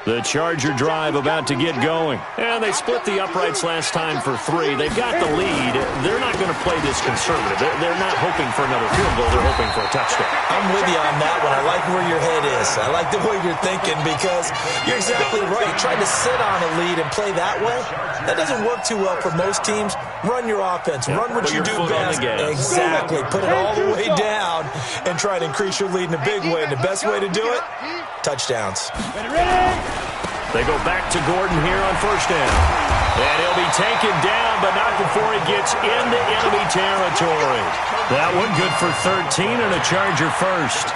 The Charger drive about to get going. And they split the uprights last time for 3. They've got the lead. They're not going to play this conservative. They're not hoping for another field goal. They're hoping for a touchdown. I'm with you on that one. I like where your head is. I like the way you're thinking because you're exactly right. Trying to sit on a lead and play that way, that doesn't work too well for most teams. Run your offense. Run what you do best. Exactly. Put it all the way down and try to increase your lead in a big way. And the best way to do it, touchdowns. They go back to Gordon here on first down. And he'll be taken down, but not before he gets into enemy territory. That one good for 13 and a Charger first.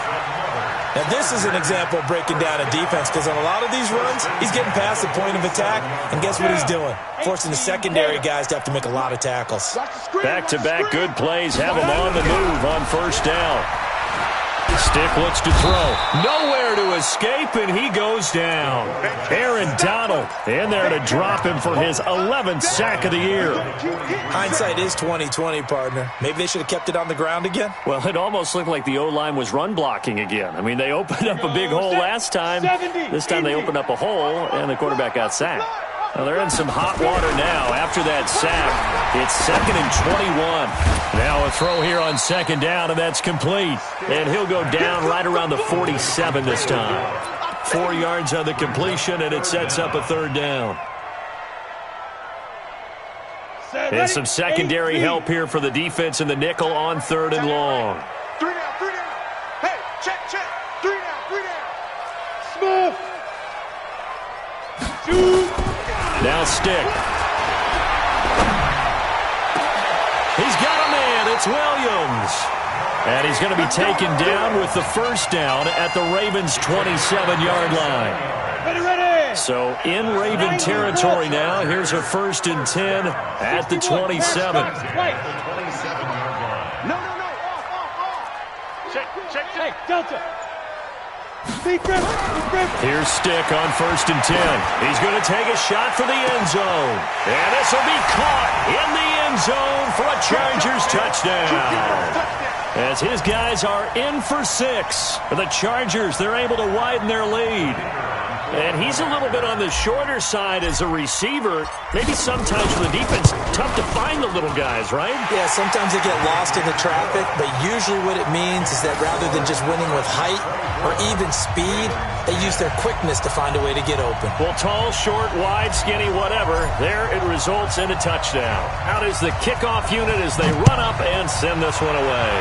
Now, this is an example of breaking down a defense because on a lot of these runs, he's getting past the point of attack, and guess what he's doing? Forcing the secondary guys to have to make a lot of tackles. Back-to-back good plays have him on the move on first down. Stick looks to throw. Nowhere to escape, and he goes down. Aaron Donald in there to drop him for his 11th sack of the year. Hindsight is 20/20, partner. Maybe they should have kept it on the ground again. Well, it almost looked like the O-line was run blocking again. I mean, they opened up a big hole last time. This time they opened up a hole, and the quarterback got sacked. Well, they're in some hot water now. After that sack, it's 2nd and 21. Now a throw here on second down, and that's complete. And he'll go down right around the 47 this time. 4 yards on the completion, and it sets up a third down. And some secondary help here for the defense in the nickel on 3rd and long. 3 down, 3 down. Hey, check. 3 down, 3 down. Smooth. Shoot. Now Stick. He's got a man. It's Williams. And he's going to be taken down with the first down at the Ravens' 27-yard line. So in Raven territory now. Here's a 1st and 10 at the 27. No. Off. Check. Hey, Delta. Here's Stick on 1st and 10. He's going to take a shot for the end zone. And this will be caught in the end zone for a Chargers touchdown. As his guys are in for 6. The Chargers, they're able to widen their lead. And he's a little bit on the shorter side as a receiver. Maybe sometimes for the defense, tough to find the little guys, right? Yeah, sometimes they get lost in the traffic, but usually what it means is that rather than just winning with height or even speed, they use their quickness to find a way to get open. Well, tall, short, wide, skinny, whatever, there it results in a touchdown. Out is the kickoff unit as they run up and send this one away.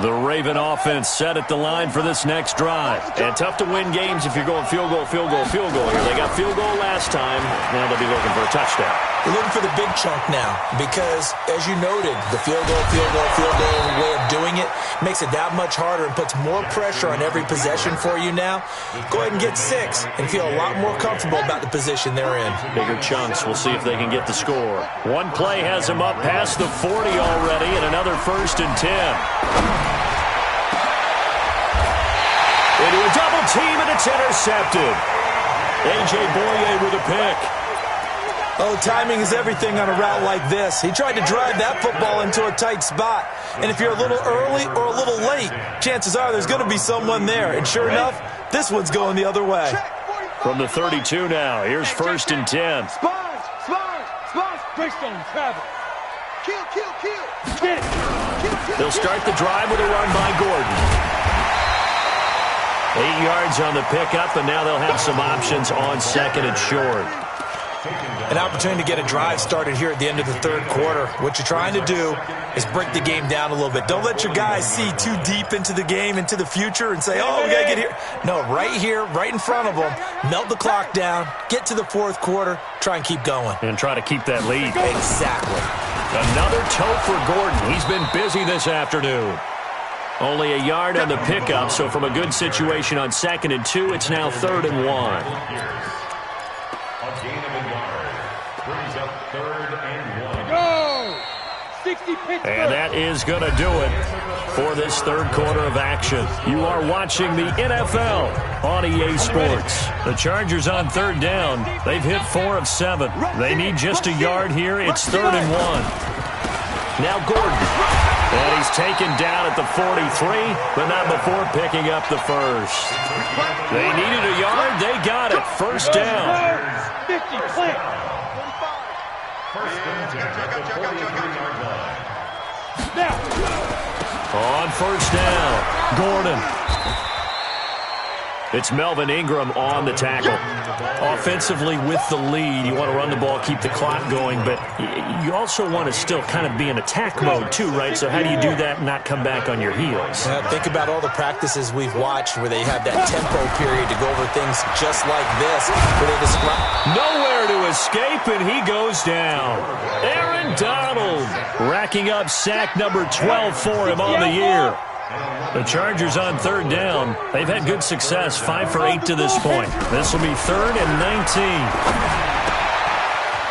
The Raven offense set at the line for this next drive. And tough to win games if you're going field goal here. They got field goal last time. Now they'll be looking for a touchdown. They're looking for the big chunk now because, as you noted, the field goal way of doing it makes it that much harder and puts more pressure on every possession for you now. Go ahead and get 6 and feel a lot more comfortable about the position they're in. Bigger chunks. We'll see if they can get the score. One play has them up past the 40 already and another 1st and 10. Into a double team, and it's intercepted. A.J. Boye with a pick. Oh, timing is everything on a route like this. He tried to drive that football into a tight spot. And if you're a little early or a little late, chances are there's going to be someone there. And sure enough, this one's going the other way. From the 32 now, here's 1st and 10. Sponge. Breakstone, travel. Kill. Get it. They'll start the drive with a run by Gordon. 8 yards on the pickup, and now they'll have some options on 2nd and short. An opportunity to get a drive started here at the end of the 3rd quarter. What you're trying to do is break the game down a little bit. Don't let your guys see too deep into the game, into the future, and say, oh, we got to get here. No, right here, right in front of them, melt the clock down, get to the 4th quarter, try and keep going. And try to keep that lead. Exactly. Another toe for Gordon. He's been busy this afternoon. Only a yard on the pickup, so from a good situation on 2nd and 2, it's now 3rd and 1. Go! 60 pace. And that is going to do it for this third quarter of action. You are watching the NFL on EA Sports. The Chargers on third down. They've hit 4 of 7. They need just a yard here. It's 3rd and 1. Now Gordon. And he's taken down at the 43, but not before picking up the first. They needed a yard. They got it. First down. 50, plant. On first down, Gordon. It's Melvin Ingram on the tackle. Offensively with the lead, you want to run the ball, keep the clock going, but you also want to still kind of be in attack mode too, right? So how do you do that and not come back on your heels? Think about all the practices we've watched where they have that tempo period to go over things just like this, where they describe nowhere to escape, and he goes down. Aaron Donald racking up sack number 12 for him on the year. The Chargers on third down. They've had good success, 5 for 8 to this point. This will be 3rd and 19.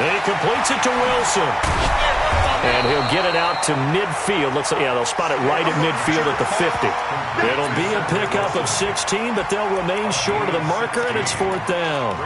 He completes it to Wilson. And he'll get it out to midfield. Looks like, yeah, they'll spot it right at midfield at the 50. It'll be a pickup of 16, but they'll remain short of the marker, and it's 4th down.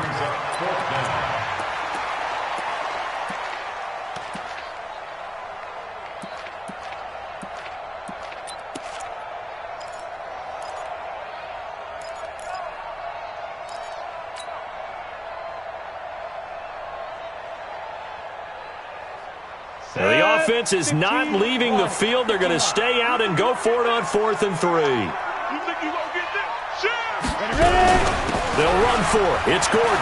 Now, the offense is not leaving the field. They're going to stay out and go for it on 4th and 3. They'll run for it. It's Gordon.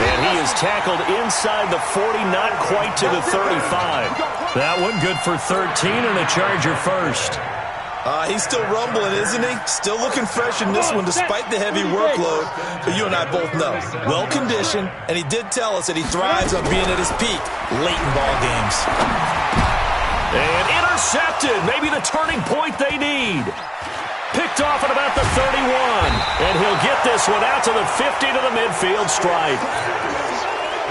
And he is tackled inside the 40, not quite to the 35. That one good for 13 and a Charger first. He's still rumbling, isn't he? Still looking fresh in this one despite the heavy workload. But you and I both know, well-conditioned, and he did tell us that he thrives on being at his peak late in ball games. And intercepted, maybe the turning point they need. Picked off at about the 31, and he'll get this one out to the 50 to the midfield stripe.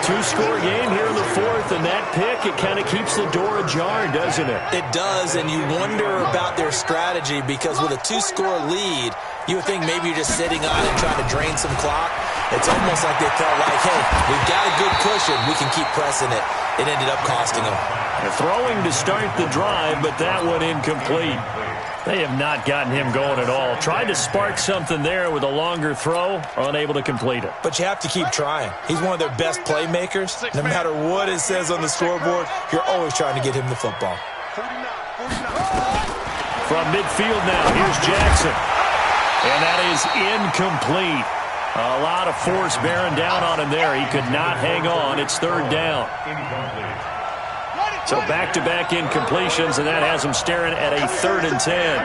2-score game here in the 4th, and that pick, it kind of keeps the door ajar, doesn't it? It does, and you wonder about their strategy because with a 2-score lead, you would think maybe you're just sitting on it trying to drain some clock. It's almost like they felt like, hey, we've got a good cushion. We can keep pressing it. It ended up costing them. They're throwing to start the drive, but that one incomplete. They have not gotten him going at all. Tried to spark something there with a longer throw, unable to complete it. But you have to keep trying. He's one of their best playmakers. No matter what it says on the scoreboard, you're always trying to get him the football. From midfield now, here's Jackson. And that is incomplete. A lot of force bearing down on him there. He could not hang on. It's 3rd down. So back-to-back incompletions, and that has him staring at a 3rd and 10.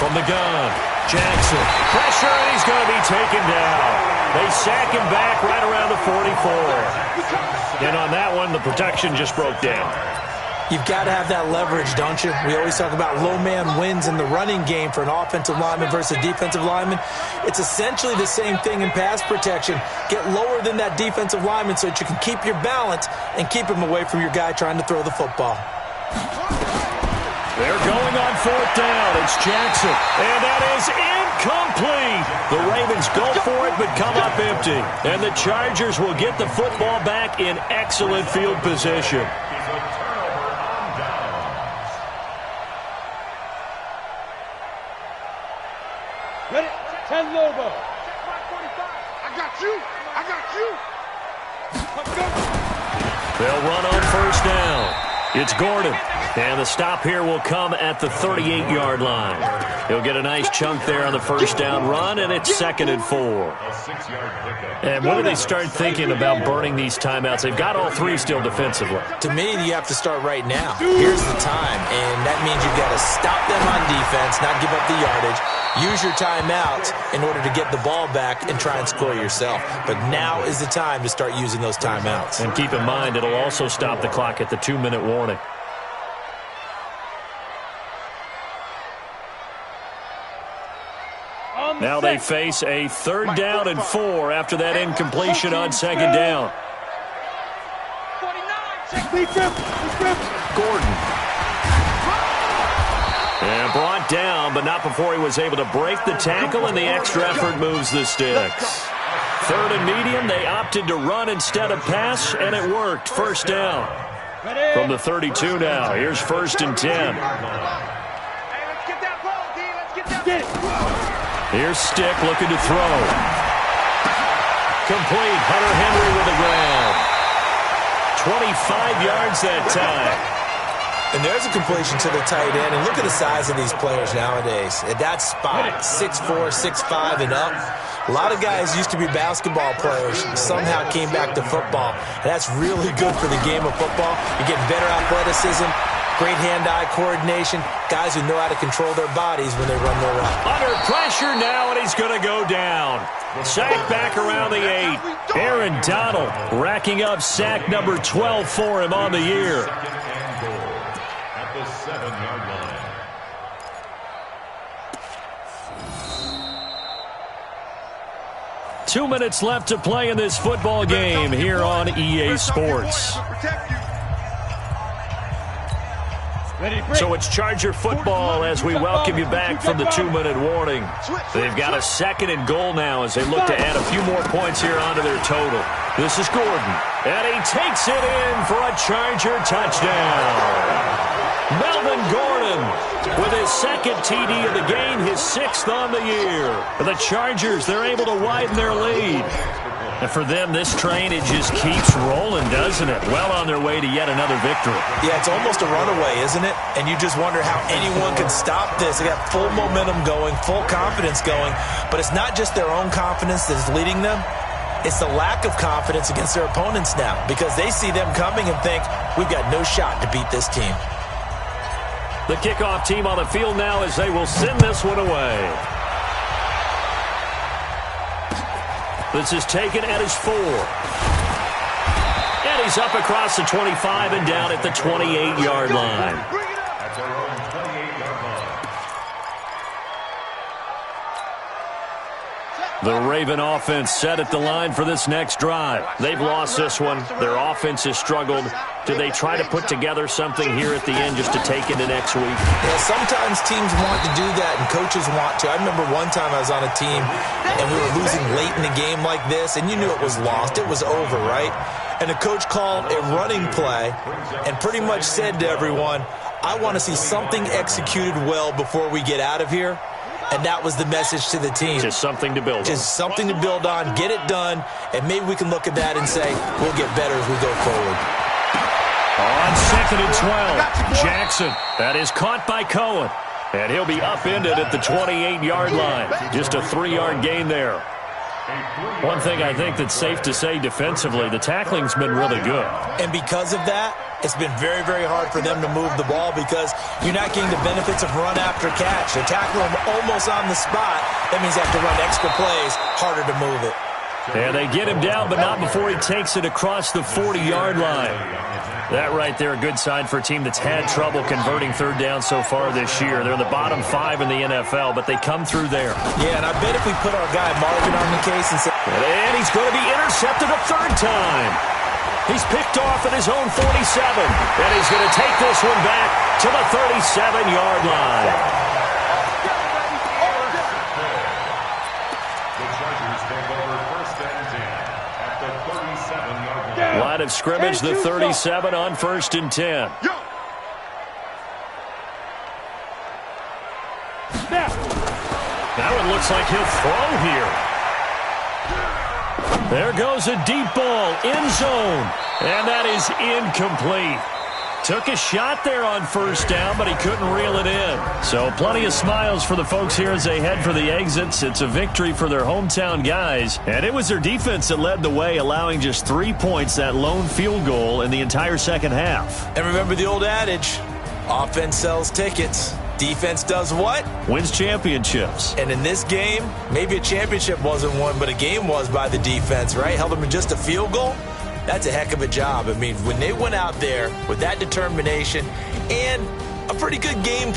From the gun, Jackson. Pressure, and he's going to be taken down. They sack him back right around the 44. And on that one, the protection just broke down. You've got to have that leverage, don't you? We always talk about low man wins in the running game for an offensive lineman versus a defensive lineman. It's essentially the same thing in pass protection. Get lower than that defensive lineman so that you can keep your balance and keep him away from your guy trying to throw the football. They're going on 4th down. It's Jackson. And that is incomplete. The Ravens go for it but come up empty. And the Chargers will get the football back in excellent field position. Ready? 10 Lobo. I got you. I got you. Let's go. They'll run on 1st down. It's Gordon. And the stop here will come at the 38-yard line. He'll get a nice chunk there on the 1st down run, and it's 2nd and 4. And when do they start thinking about burning these timeouts? They've got all 3 still defensively. To me, you have to start right now. Here's the time, and that means you've got to stop them on defense, not give up the yardage. Use your timeouts in order to get the ball back and try and score yourself. But now is the time to start using those timeouts. And keep in mind, it'll also stop the clock at the 2-minute warning. Now they face a 3rd down and 4 after that incompletion on 2nd down. Gordon. And brought down, but not before he was able to break the tackle, and the extra effort moves the sticks. Third and medium, they opted to run instead of pass, and it worked. First down. From the 32 now. Here's 1st and 10. Here's Stick looking to throw. Complete. Hunter Henry with the ground. 25 yards that time. And there's a completion to the tight end. And look at the size of these players nowadays. At that spot, 6'4", 6'5", and up. A lot of guys used to be basketball players, somehow came back to football. And that's really good for the game of football. You're getting better athleticism, great hand-eye coordination, guys who know how to control their bodies when they run their route. Under pressure now, and he's going to go down. Sack back around the 8. Aaron Donald racking up sack number 12 for him on the year. At the 7-yard line. Two minutes left to play in this football game here on EA Sports. So it's Charger football as we welcome you back from the 2-minute warning. They've got a 2nd and goal now as they look to add a few more points here onto their total. This is Gordon, and he takes it in for a Charger touchdown. Melvin Gordon with his 2nd TD of the game, his 6th on the year. For the Chargers, they're able to widen their lead. And for them, this train, it just keeps rolling, doesn't it? Well on their way to yet another victory. Yeah, it's almost a runaway, isn't it? And you just wonder how anyone can stop this. They got full momentum going, full confidence going. But it's not just their own confidence that's leading them. It's the lack of confidence against their opponents now because they see them coming and think, we've got no shot to beat this team. The kickoff team on the field now as they will send this one away. This is taken at his 4. And he's up across the 25 and down at the 28-yard line. That's our own 28-yard line. The Raven offense set at the line for this next drive. They've lost this one. Their offense has struggled. Do they try to put together something here at the end just to take into next week? Yeah, sometimes teams want to do that and coaches want to. I remember one time I was on a team and we were losing late in the game like this, and you knew it was lost. It was over, right? And the coach called a running play and pretty much said to everyone, I want to see something executed well before we get out of here. And that was the message to the team. Just something to build on. Just something to build on, get it done, and maybe we can look at that and say, we'll get better as we go forward. On 2nd and 12, Jackson. That is caught by Cohen. And he'll be upended at the 28-yard line. Just a 3-yard gain there. One thing I think that's safe to say defensively, the tackling's been really good. And because of that, it's been very, very hard for them to move the ball because you're not getting the benefits of run after catch. They tackle him almost on the spot. That means they have to run extra plays, harder to move it. And they get him down, but not before he takes it across the 40-yard line. That right there, a good sign for a team that's had trouble converting third down so far this year. They're in the bottom 5 in the NFL, but they come through there. Yeah, and I bet if we put our guy Marvin on the case and say... And he's going to be intercepted a 3rd time. He's picked off at his own 47, and he's going to take this one back to the 37-yard line. Line of scrimmage, the 37 on 1st and 10. Now it looks like he'll throw here. There goes a deep ball, end zone, and that is incomplete. Took a shot there on 1st down, but he couldn't reel it in. So plenty of smiles for the folks here as they head for the exits. It's a victory for their hometown guys, and it was their defense that led the way, allowing just 3 points, that lone field goal in the entire 2nd half. And remember the old adage, offense sells tickets. Defense does what? Wins championships. And in this game, maybe a championship wasn't won, but a game was by the defense, right? Held them in just a field goal. That's a heck of a job. I mean, when they went out there with that determination and a pretty good game